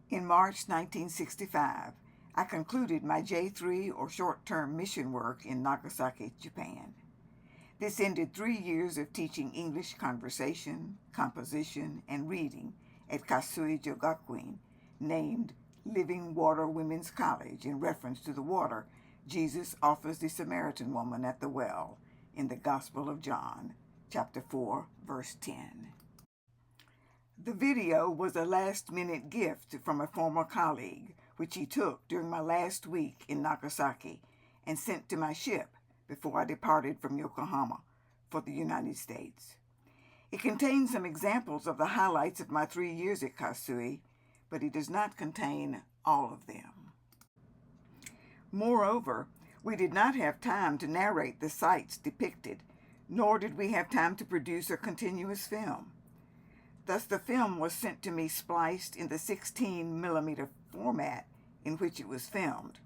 In March 1965, I concluded my J3 or short-term mission work in Nagasaki, Japan. This ended 3 years of teaching English conversation, composition, and reading at Kasui Jogakuin, named Living Water Women's College in reference to the water Jesus offers the Samaritan woman at the well in the Gospel of John, chapter 4, verse 10. The video was a last-minute gift from a former colleague, which he took during my last week in Nagasaki and sent to my ship before I departed from Yokohama for the United States. It contains some examples of the highlights of my 3 years at Kasui, but it does not contain all of them. Moreover, we did not have time to narrate the sights depicted, nor did we have time to produce a continuous film. Thus, the film was sent to me spliced in the 16mm format in which it was filmed.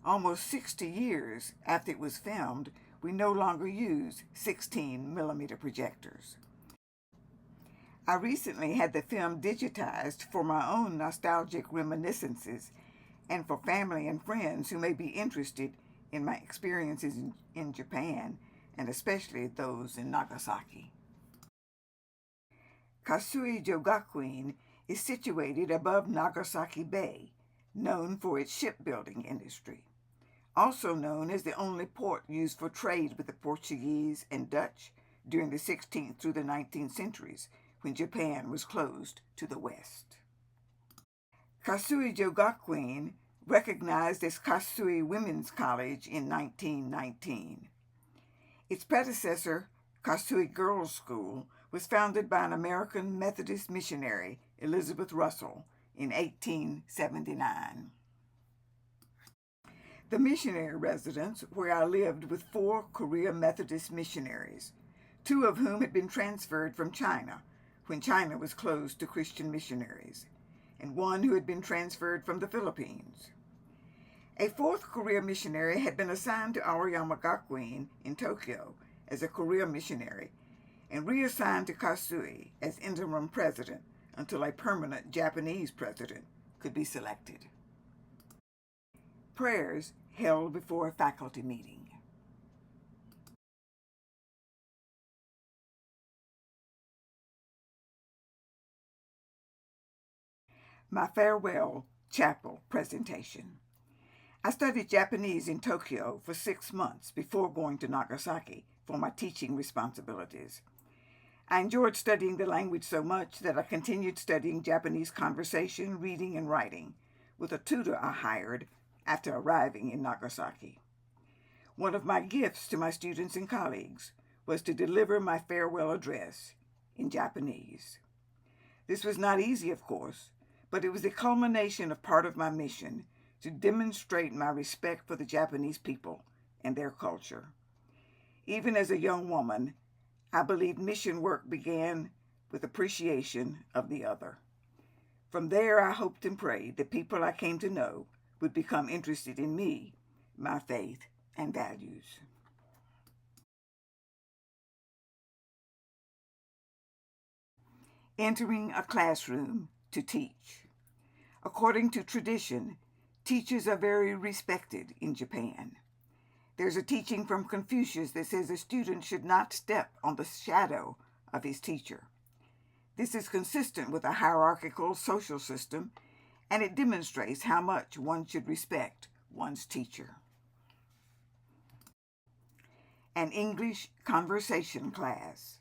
Almost 60 years after it was filmed, we no longer use 16mm projectors. I recently had the film digitized for my own nostalgic reminiscences and for family and friends who may be interested in my experiences in Japan, and especially those in Nagasaki. Kasui Jogakuin is situated above Nagasaki Bay, known for its shipbuilding industry, also known as the only port used for trade with the Portuguese and Dutch during the 16th through the 19th centuries, when Japan was closed to the west. Kasui Jogakuin, recognized as Kasui Women's College in 1919. Its predecessor, Kasui Girls' School, was founded by an American Methodist missionary, Elizabeth Russell, in 1879. The missionary residence, where I lived with 4 Korea Methodist missionaries, 2 of whom had been transferred from China when China was closed to Christian missionaries, and 1 who had been transferred from the Philippines. A 4th Korea missionary had been assigned to Aoyama Gakuin in Tokyo as a Korea missionary and reassigned to Kasui as interim president until a permanent Japanese president could be selected. Prayers held before a faculty meeting. My farewell chapel presentation. I studied Japanese in Tokyo for 6 months before going to Nagasaki for my teaching responsibilities. I enjoyed studying the language so much that I continued studying Japanese conversation, reading, and writing with a tutor I hired after arriving in Nagasaki. One of my gifts to my students and colleagues was to deliver my farewell address in Japanese. This was not easy, of course, but it was the culmination of part of my mission to demonstrate my respect for the Japanese people and their culture. Even as a young woman, I believe mission work began with appreciation of the other. From there, I hoped and prayed that people I came to know would become interested in me, my faith, and values. Entering a classroom to teach. According to tradition, teachers are very respected in Japan. There's a teaching from Confucius that says a student should not step on the shadow of his teacher. This is consistent with a hierarchical social system, and it demonstrates how much one should respect one's teacher. An English conversation class.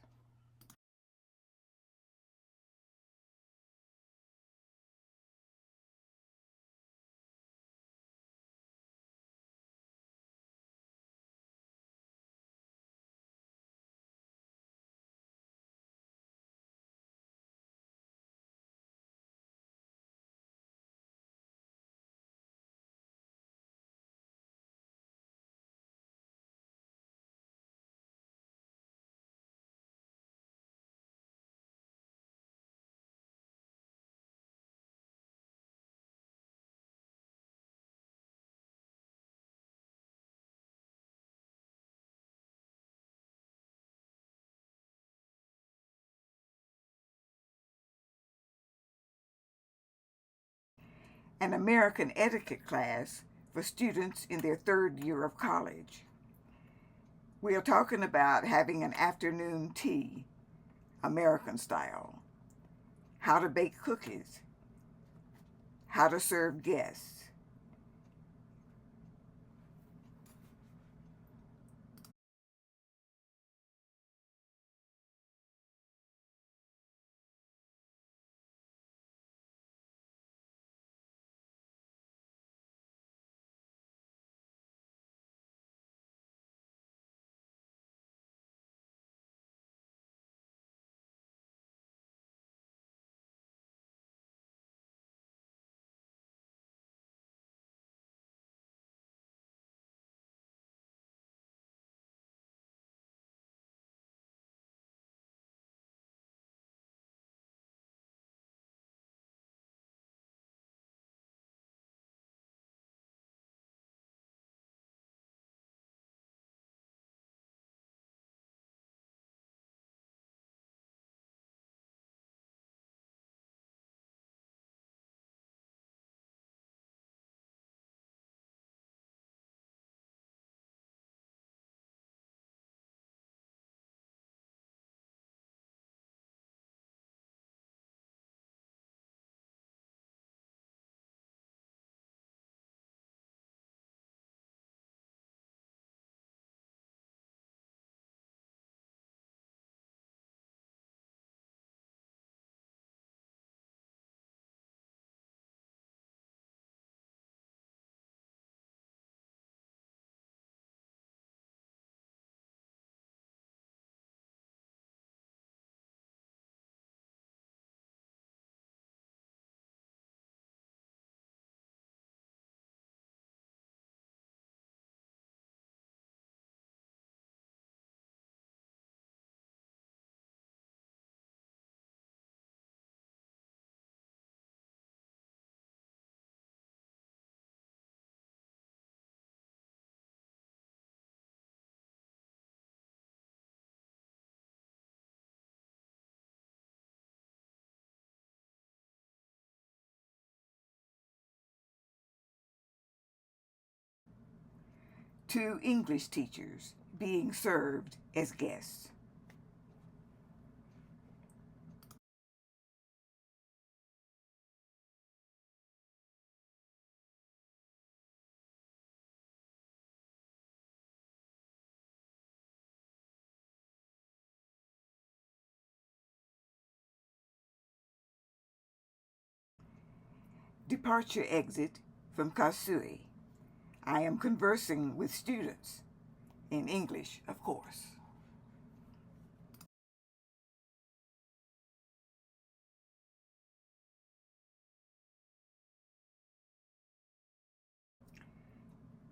an American etiquette class for students in their third year of college. We are talking about having an afternoon tea, American style, how to bake cookies, how to serve guests. To English teachers being served as guests. Departure exit from Kasui. I am conversing with students, in English, of course.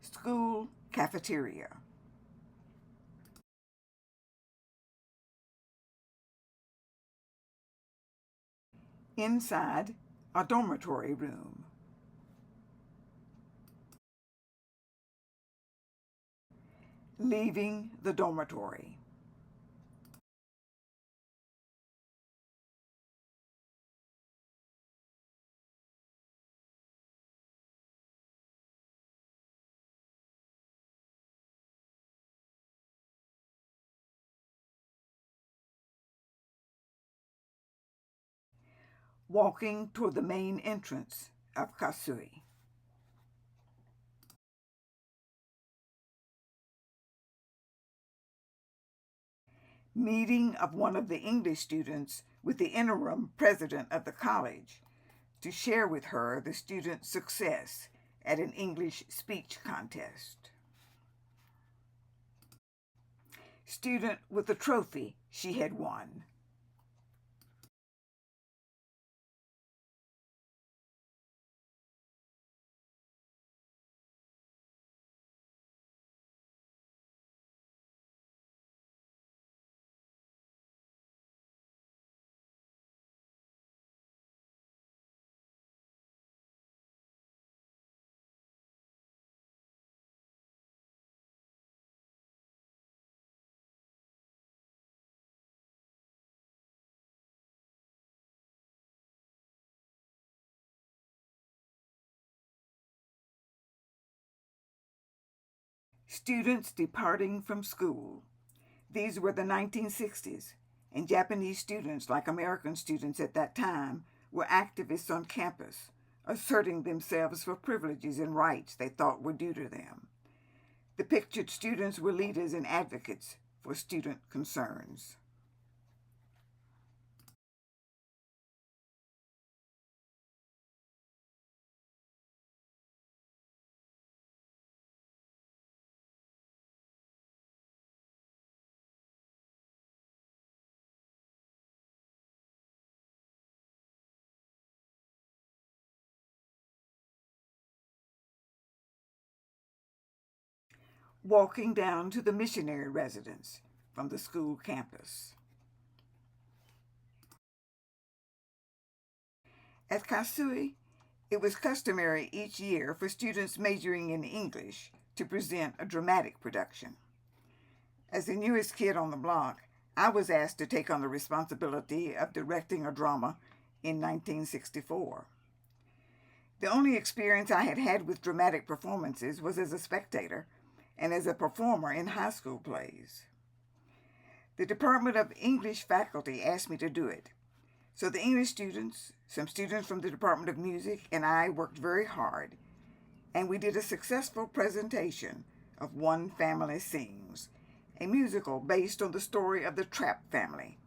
School cafeteria. Inside a dormitory room. Leaving the dormitory. Walking toward the main entrance of Kasui. Meeting of one of the English students with the interim president of the college to share with her the student's success at an English speech contest. Student with the trophy she had won. Students departing from school. These were the 1960s, and Japanese students, like American students at that time, were activists on campus, asserting themselves for privileges and rights they thought were due to them. The pictured students were leaders and advocates for student concerns. Walking down to the missionary residence from the school campus. At Kasui, it was customary each year for students majoring in English to present a dramatic production. As the newest kid on the block, I was asked to take on the responsibility of directing a drama in 1964. The only experience I had had with dramatic performances was as a spectator and as a performer in high school plays. The Department of English faculty asked me to do it, so the English students, some students from the Department of Music, and I worked very hard, and we did a successful presentation of One Family Sings, a musical based on the story of the Trapp family,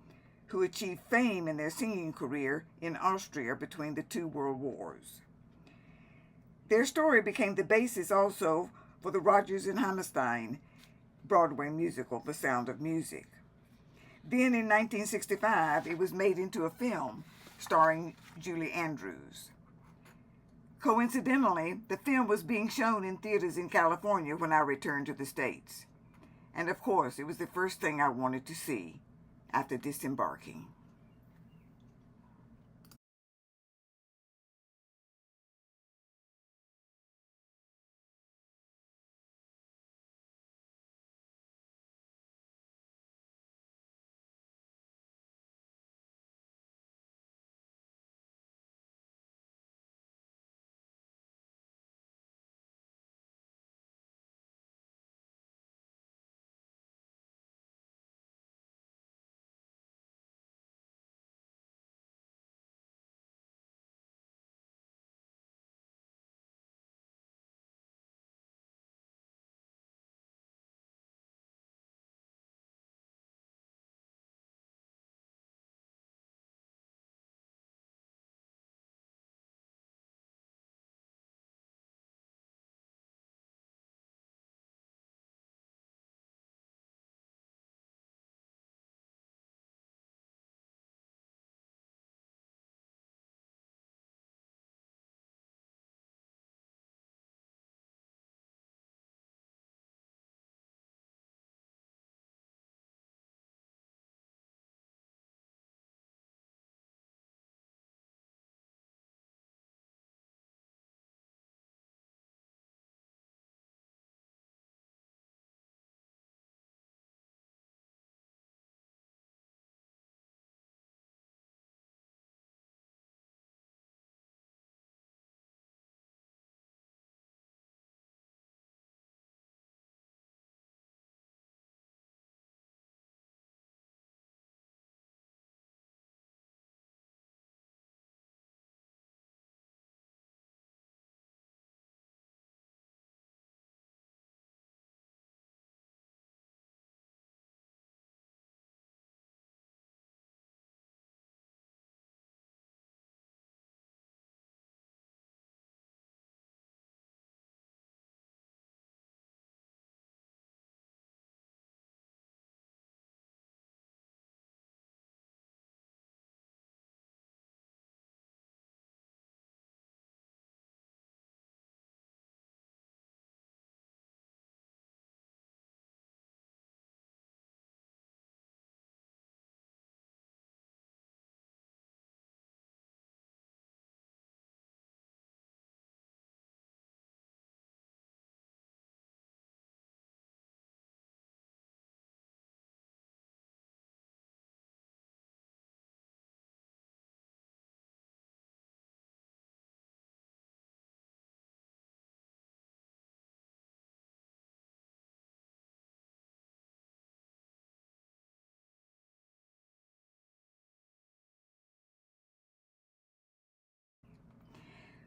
who achieved fame in their singing career in Austria between the two world wars. Their story became the basis also for the Rodgers and Hammerstein Broadway musical, The Sound of Music. Then in 1965, it was made into a film starring Julie Andrews. Coincidentally, the film was being shown in theaters in California when I returned to the States. And of course, it was the first thing I wanted to see after disembarking.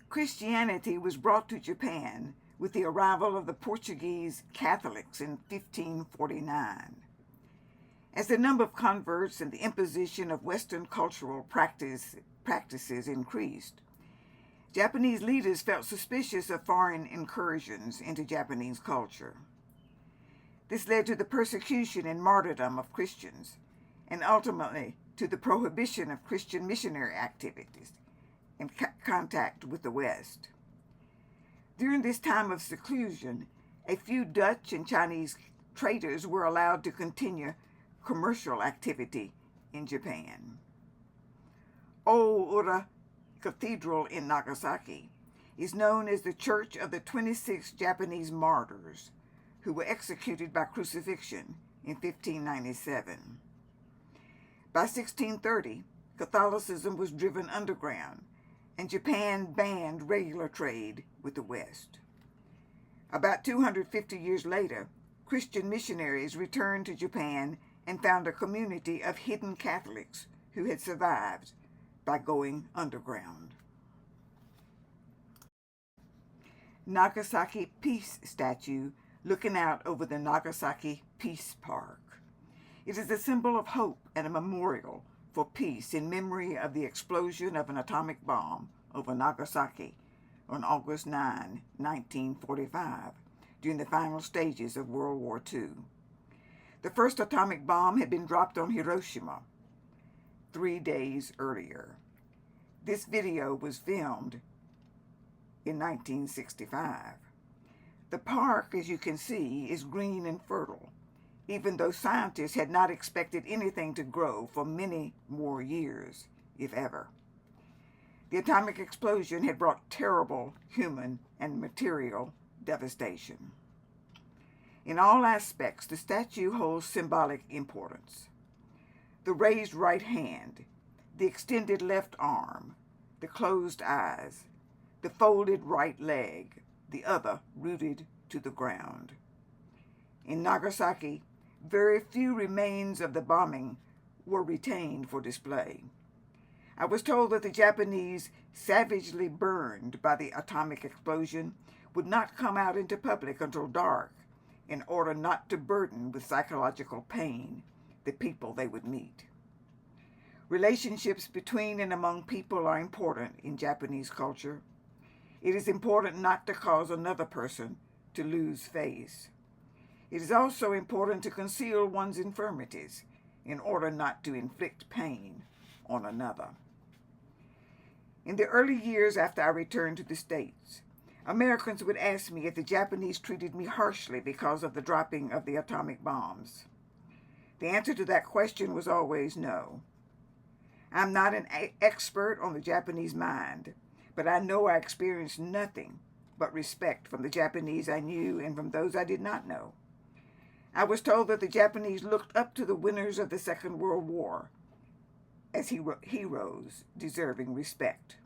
Christianity was brought to Japan with the arrival of the Portuguese Catholics in 1549. As the number of converts and the imposition of Western cultural practices increased, Japanese leaders felt suspicious of foreign incursions into Japanese culture. This led to the persecution and martyrdom of Christians, and ultimately to the prohibition of Christian missionary activities and contact with the West. During this time of seclusion, a few Dutch and Chinese traders were allowed to continue commercial activity in Japan. Oura Cathedral in Nagasaki is known as the Church of the 26 Japanese martyrs who were executed by crucifixion in 1597. By 1630, Catholicism was driven underground, and Japan banned regular trade with the West. About 250 years later, Christian missionaries returned to Japan and found a community of hidden Catholics who had survived by going underground. Nagasaki Peace Statue looking out over the Nagasaki Peace Park. It is a symbol of hope and a memorial for peace in memory of the explosion of an atomic bomb over Nagasaki on August 9, 1945, during the final stages of World War II. The first atomic bomb had been dropped on Hiroshima 3 days earlier. This video was filmed in 1965. The park, as you can see, is green and fertile, even though scientists had not expected anything to grow for many more years, if ever. The atomic explosion had brought terrible human and material devastation. In all aspects, the statue holds symbolic importance. The raised right hand, the extended left arm, the closed eyes, the folded right leg, the other rooted to the ground. In Nagasaki, very few remains of the bombing were retained for display. I was told that the Japanese, savagely burned by the atomic explosion, would not come out into public until dark in order not to burden with psychological pain the people they would meet. Relationships between and among people are important in Japanese culture. It is important not to cause another person to lose face. It is also important to conceal one's infirmities in order not to inflict pain on another. In the early years after I returned to the States, Americans would ask me if the Japanese treated me harshly because of the dropping of the atomic bombs. The answer to that question was always no. I'm not an expert on the Japanese mind, but I know I experienced nothing but respect from the Japanese I knew and from those I did not know. I was told that the Japanese looked up to the winners of the Second World War as heroes deserving respect.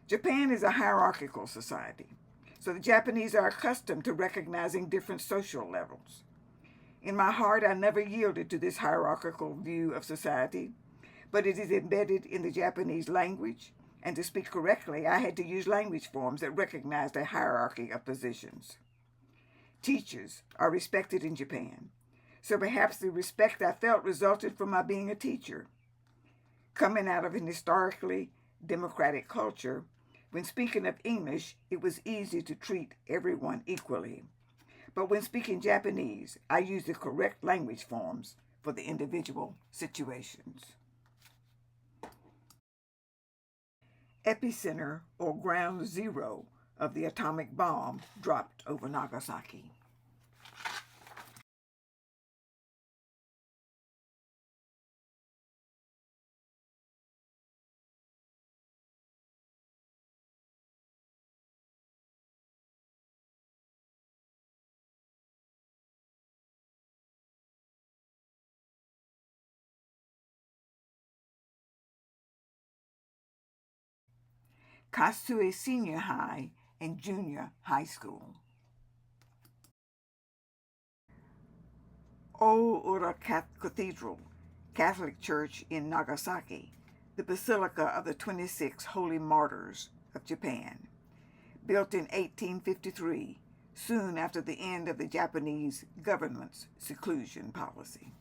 Japan is a hierarchical society, so the Japanese are accustomed to recognizing different social levels. In my heart, I never yielded to this hierarchical view of society, but it is embedded in the Japanese language, and to speak correctly, I had to use language forms that recognized a hierarchy of positions. Teachers are respected in Japan, so perhaps the respect I felt resulted from my being a teacher. Coming out of an historically democratic culture, when speaking of English, it was easy to treat everyone equally. But when speaking Japanese, I used the correct language forms for the individual situations. Epicenter, or ground zero, of the atomic bomb dropped over Nagasaki. Kasue Senior High and Junior High School. Oura Cathedral, Catholic Church in Nagasaki, the Basilica of the 26 Holy Martyrs, of Japan, built in 1853, soon after the end of the Japanese government's seclusion policy.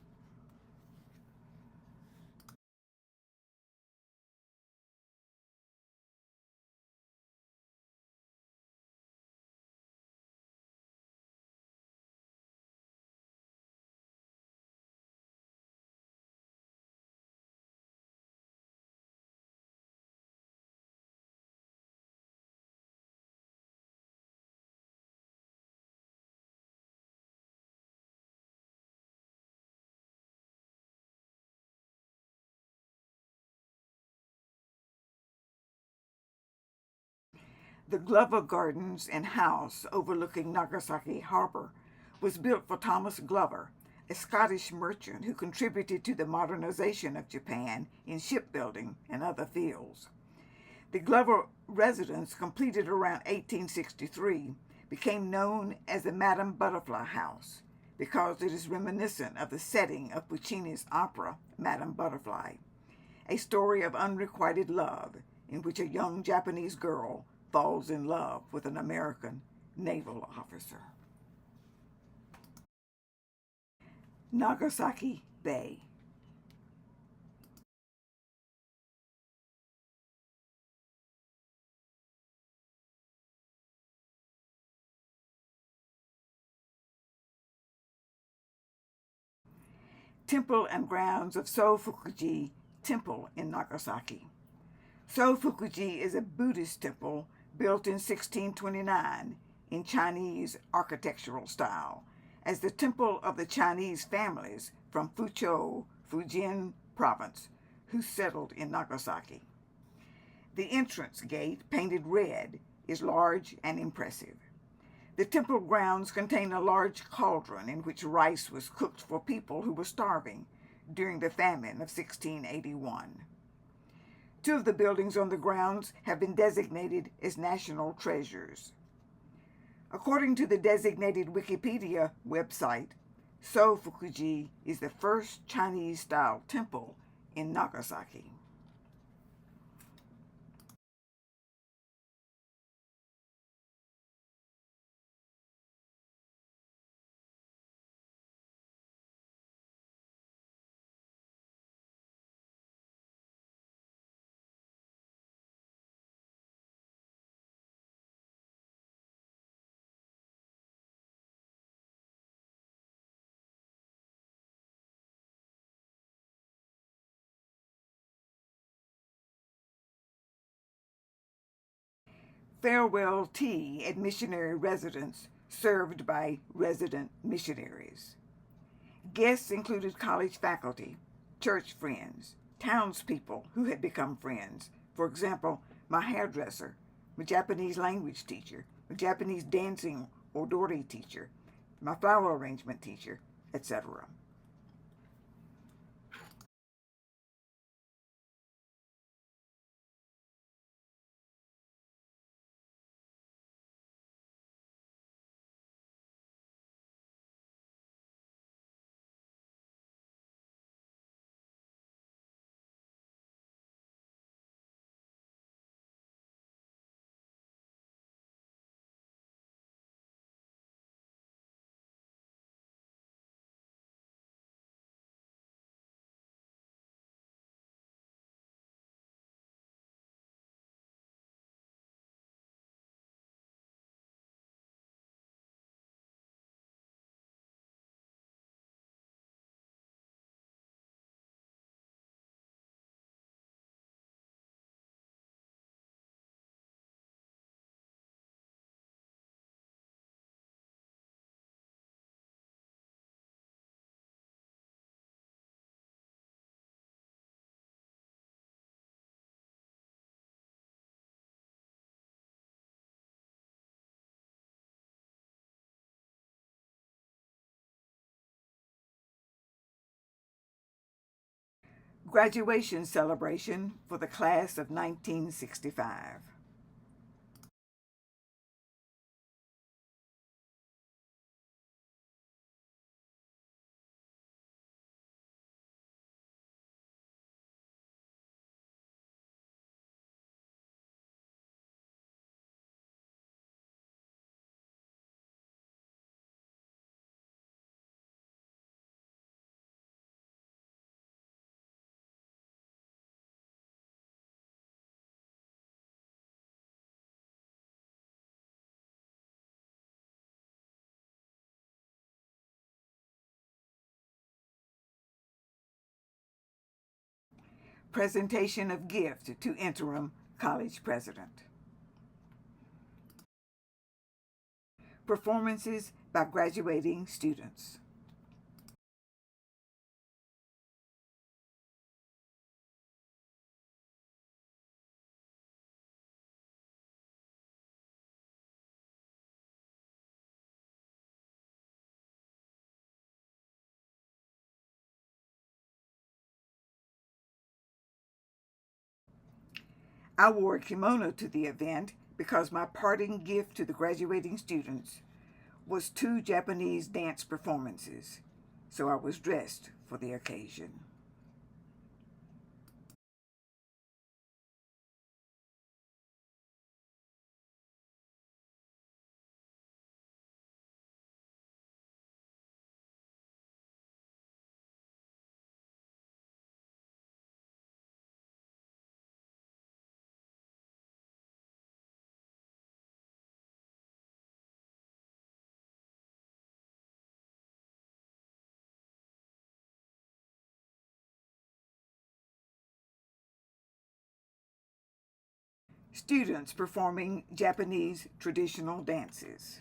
The Glover Gardens and house overlooking Nagasaki Harbor was built for Thomas Glover, a Scottish merchant who contributed to the modernization of Japan in shipbuilding and other fields. The Glover residence, completed around 1863, became known as the Madame Butterfly House because it is reminiscent of the setting of Puccini's opera Madame Butterfly, a story of unrequited love in which a young Japanese girl falls in love with an American naval officer. Nagasaki Bay. Temple and grounds of Sofukuji Temple in Nagasaki. Sofukuji is a Buddhist temple built in 1629 in Chinese architectural style as the temple of the Chinese families from Fuzhou, Fujian province, who settled in Nagasaki. The entrance gate, painted red, is large and impressive. The temple grounds contain a large cauldron in which rice was cooked for people who were starving during the famine of 1681. Two of the buildings on the grounds have been designated as national treasures. According to the designated Wikipedia website, Sofukuji is the first Chinese-style temple in Nagasaki. Farewell tea at missionary residence served by resident missionaries. Guests included college faculty, church friends, townspeople who had become friends. For example, my hairdresser, my Japanese language teacher, my Japanese dancing odori teacher, my flower arrangement teacher, etc. Graduation celebration for the class of 1965. presentation of gift to interim college president. Performances by graduating students. I wore a kimono to the event because my parting gift to the graduating students was 2 Japanese dance performances, so I was dressed for the occasion. Students performing Japanese traditional dances.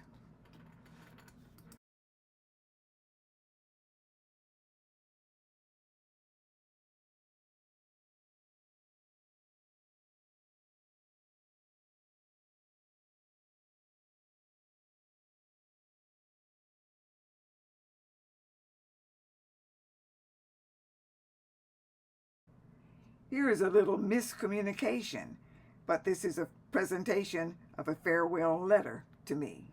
Here is a little miscommunication, but this is a presentation of a farewell letter to me.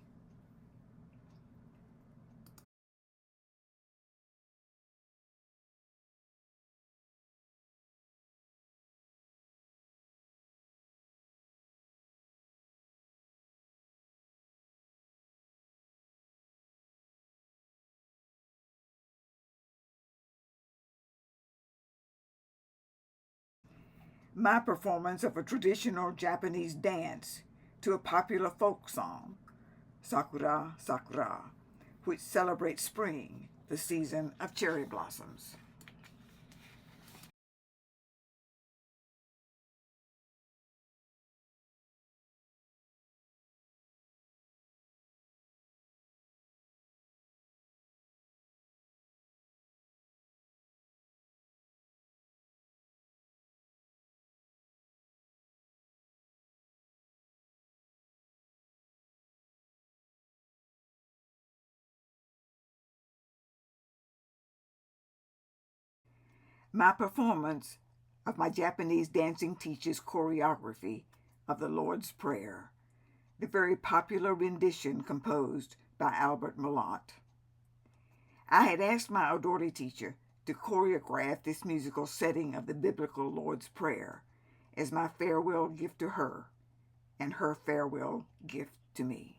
My performance of a traditional Japanese dance to a popular folk song, Sakura Sakura, which celebrates spring, the season of cherry blossoms. My performance of my Japanese dancing teacher's choreography of the Lord's Prayer, the very popular rendition composed by Albert Malott. I had asked my Odori teacher to choreograph this musical setting of the biblical Lord's Prayer as my farewell gift to her and her farewell gift to me.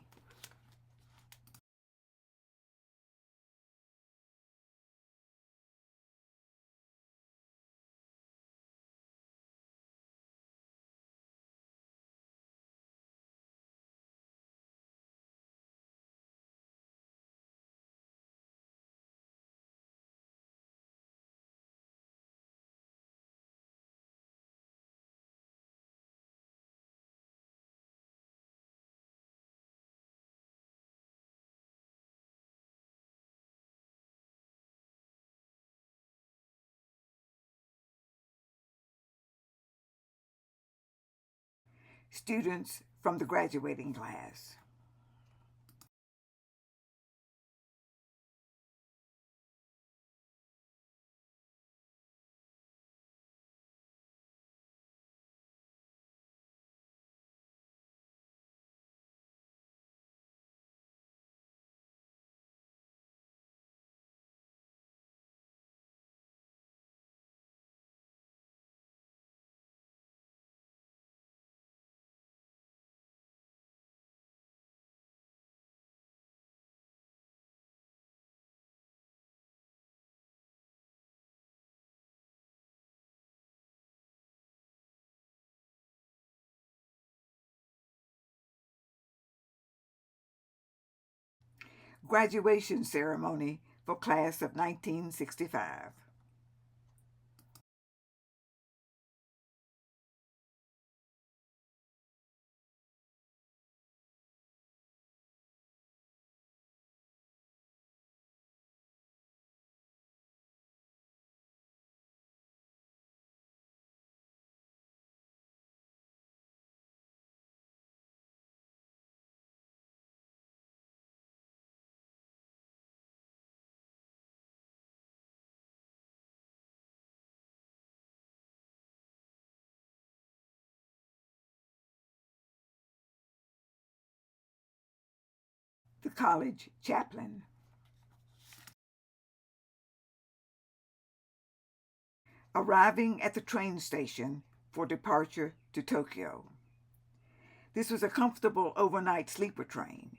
Students from the graduating class. Graduation ceremony for class of 1965. the college chaplain. Arriving at the train station for departure to Tokyo. This was a comfortable overnight sleeper train.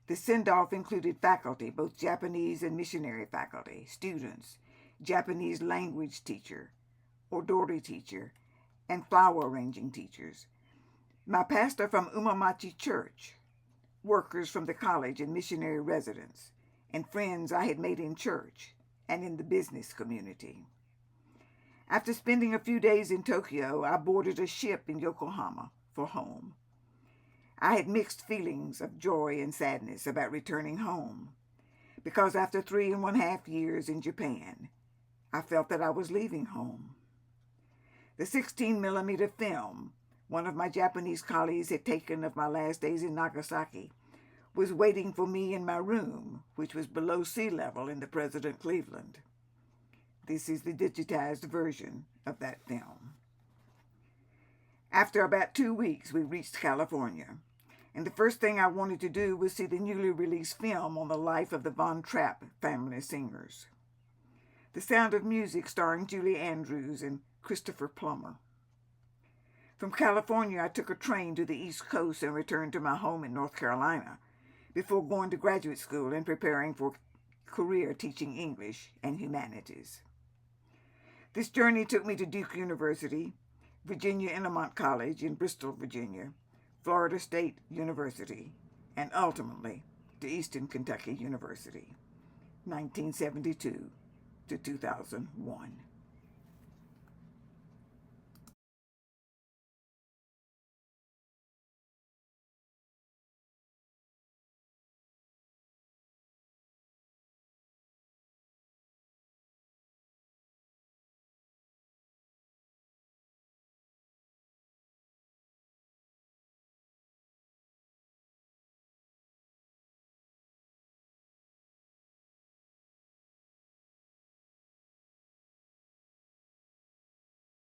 The send-off included faculty, both Japanese and missionary faculty, students, Japanese language teacher, odori teacher, and flower arranging teachers, my pastor from Umamachi Church, workers from the college and missionary residents, and friends I had made in church and in the business community. After spending a few days in Tokyo, I boarded a ship in Yokohama for home. I had mixed feelings of joy and sadness about returning home, because after 3.5 years in Japan, I felt that I was leaving home. The 16mm film one of my Japanese colleagues had taken of my last days in Nagasaki was waiting for me in my room, which was below sea level in the President Cleveland. This is the digitized version of that film. After about 2 weeks, we reached California, and the first thing I wanted to do was see the newly released film on the life of the Von Trapp family singers. The Sound of Music, starring Julie Andrews and Christopher Plummer. From California, I took a train to the East Coast and returned to my home in North Carolina before going to graduate school and preparing for a career teaching English and humanities. This journey took me to Duke University, Virginia Intermont College in Bristol, Virginia, Florida State University, and ultimately to Eastern Kentucky University, 1972 to 2001.